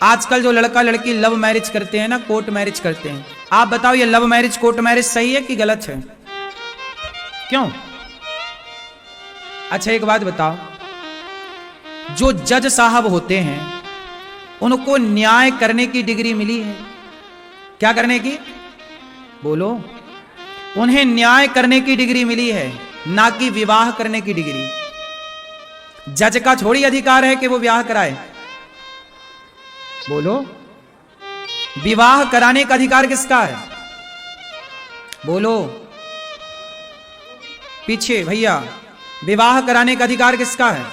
आजकल जो लड़का लड़की लव मैरिज करते हैं ना, कोर्ट मैरिज करते हैं, आप बताओ ये लव मैरिज कोर्ट मैरिज सही है कि गलत है? क्यों? अच्छा एक बात बताओ, जो जज साहब होते हैं उनको न्याय करने की डिग्री मिली है? क्या करने की? बोलो। उन्हें न्याय करने की डिग्री मिली है, ना कि विवाह करने की डिग्री। जज का थोड़ी अधिकार है कि वो विवाह कराए। बोलो। विवाह कराने का अधिकार किसका है? बोलो। पीछे भैया, विवाह कराने का अधिकार किसका है?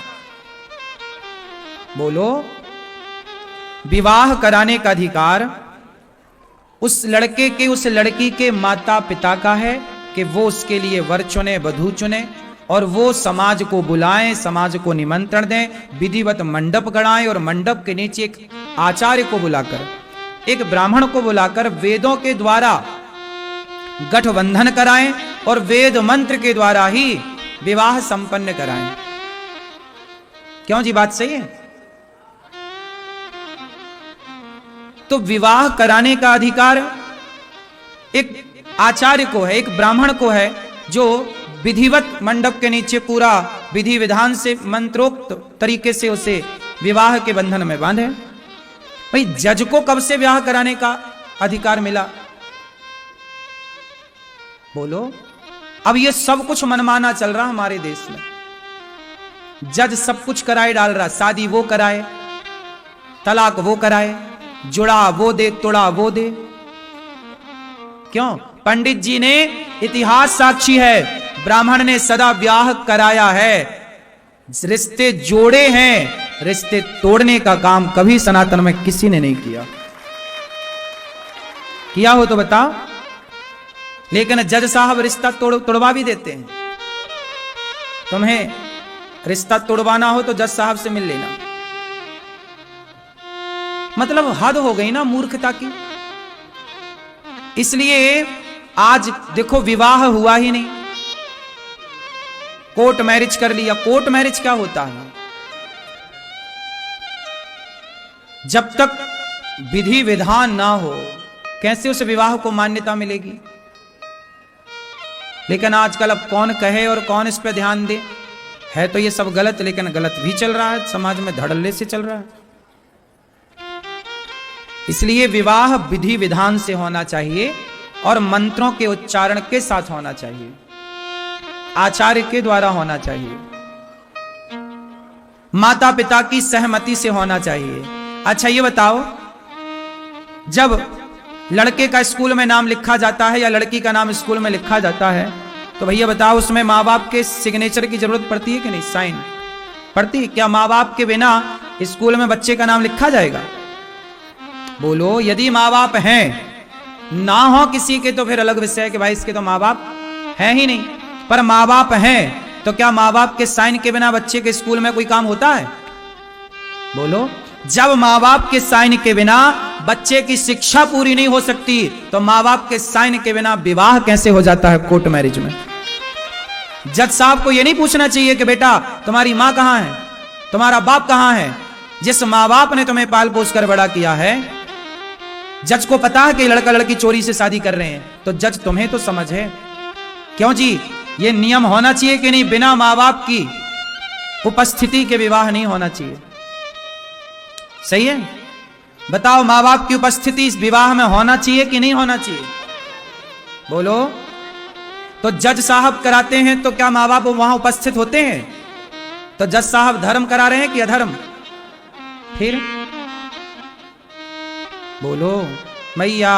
बोलो। विवाह कराने का अधिकार उस लड़के के, उस लड़की के माता पिता का है कि वो उसके लिए वर चुने, वधू चुने, और वो समाज को बुलाएं, समाज को निमंत्रण दें, विधिवत मंडप गढ़ाएं, और मंडप के नीचे एक आचार्य को बुलाकर, एक ब्राह्मण को बुलाकर वेदों के द्वारा गठबंधन कराएं और वेद मंत्र के द्वारा ही विवाह संपन्न कराएं। क्यों जी, बात सही है? तो विवाह कराने का अधिकार एक आचार्य को है, एक ब्राह्मण को है, जो विधिवत मंडप के नीचे पूरा विधि विधान से मंत्रोक्त तरीके से उसे विवाह के बंधन में बांधे। भाई जज को कब से विवाह कराने का अधिकार मिला? बोलो। अब ये सब कुछ मनमाना चल रहा हमारे देश में। जज सब कुछ कराए डाल रहा, शादी वो कराए, तलाक वो कराए, जुड़ा वो दे, तुड़ा वो दे। क्यों? पंडित जी ने, इतिहास साक्षी है, ब्राह्मण ने सदा ब्याह कराया है, रिश्ते जोड़े हैं, रिश्ते तोड़ने का काम कभी सनातन में किसी ने नहीं किया। किया हो तो बताओ। लेकिन जज साहब रिश्ता तोड़वा भी देते हैं। तुम्हें रिश्ता तोड़वाना हो तो जज साहब से मिल लेना। मतलब हद हो गई ना मूर्खता की। इसलिए आज देखो विवाह हुआ ही नहीं, कोर्ट मैरिज कर लिया। कोर्ट मैरिज क्या होता है? जब तक विधि विधान ना हो कैसे उस विवाह को मान्यता मिलेगी? लेकिन आजकल अब कौन कहे और कौन इस पे ध्यान दे? है तो ये सब गलत, लेकिन गलत भी चल रहा है, समाज में धड़ल्ले से चल रहा है। इसलिए विवाह विधि विधान से होना चाहिए और मंत्रों के उच्चारण के साथ होना चाहिए, आचार्य के द्वारा होना चाहिए, माता पिता की सहमति से होना चाहिए। अच्छा ये बताओ, जब लड़के का स्कूल में नाम लिखा जाता है या लड़की का नाम स्कूल में लिखा जाता है, तो भैया बताओ उसमें माँ बाप के सिग्नेचर की जरूरत पड़ती है कि नहीं? साइन पड़ती है क्या? माँ बाप के बिना स्कूल में बच्चे का नाम लिखा जाएगा? बोलो। यदि माँ बाप हैं, ना हो किसी के तो फिर अलग विषय है कि भाई इसके तो माँ बाप हैं ही नहीं, पर माँ बाप हैं तो क्या माँ बाप के साइन के बिना बच्चे के स्कूल में कोई काम होता है? बोलो। जब माँ बाप के साइन के बिना बच्चे की शिक्षा पूरी नहीं हो सकती, तो माँ बाप के साइन के बिना विवाह कैसे हो जाता है कोर्ट मैरिज में? जज साहब को यह नहीं पूछना चाहिए कि बेटा तुम्हारी माँ कहाँ है, तुम्हारा बाप कहाँ है? जिस माँ बाप ने तुम्हें पाल पोस कर बड़ा किया है, जज को पता है कि लड़का लड़की चोरी से शादी कर रहे हैं, तो जज तुम्हें तो समझ है। क्यों जी? ये नियम होना चाहिए कि नहीं? बिना माँ बाप की उपस्थिति के विवाह नहीं होना चाहिए। सही है? बताओ, माँ बाप की उपस्थिति इस विवाह में होना चाहिए कि नहीं होना चाहिए? बोलो। तो जज साहब कराते हैं तो क्या माँ बाप वहां उपस्थित होते हैं? तो जज साहब धर्म करा रहे हैं कि अधर्म? फिर बोलो। मैया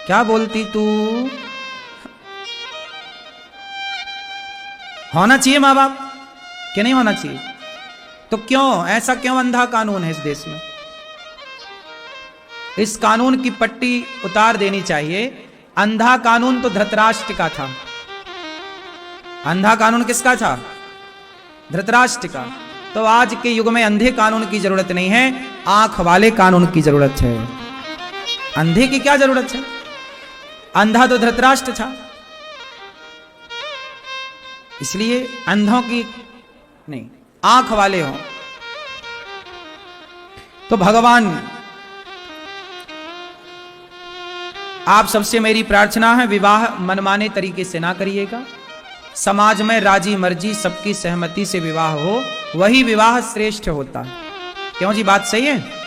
क्या बोलती तू? होना चाहिए माँ बाप कि नहीं होना चाहिए? तो क्यों ऐसा, क्यों अंधा कानून है इस देश में? इस कानून की पट्टी उतार देनी चाहिए। अंधा कानून तो धृतराष्ट्र का था। अंधा कानून किसका था? धृतराष्ट्र का। तो आज के युग में अंधे कानून की जरूरत नहीं है, आंख वाले कानून की जरूरत है। अंधे की क्या जरूरत है? अंधा तो धृतराष्ट्र था। इसलिए अंधों की नहीं, आंख वाले हो। तो भगवान आप सबसे मेरी प्रार्थना है, विवाह मनमाने तरीके से ना करिएगा। समाज में राजी मर्जी सबकी सहमति से विवाह हो, वही विवाह श्रेष्ठ होता है। क्यों जी, बात सही है?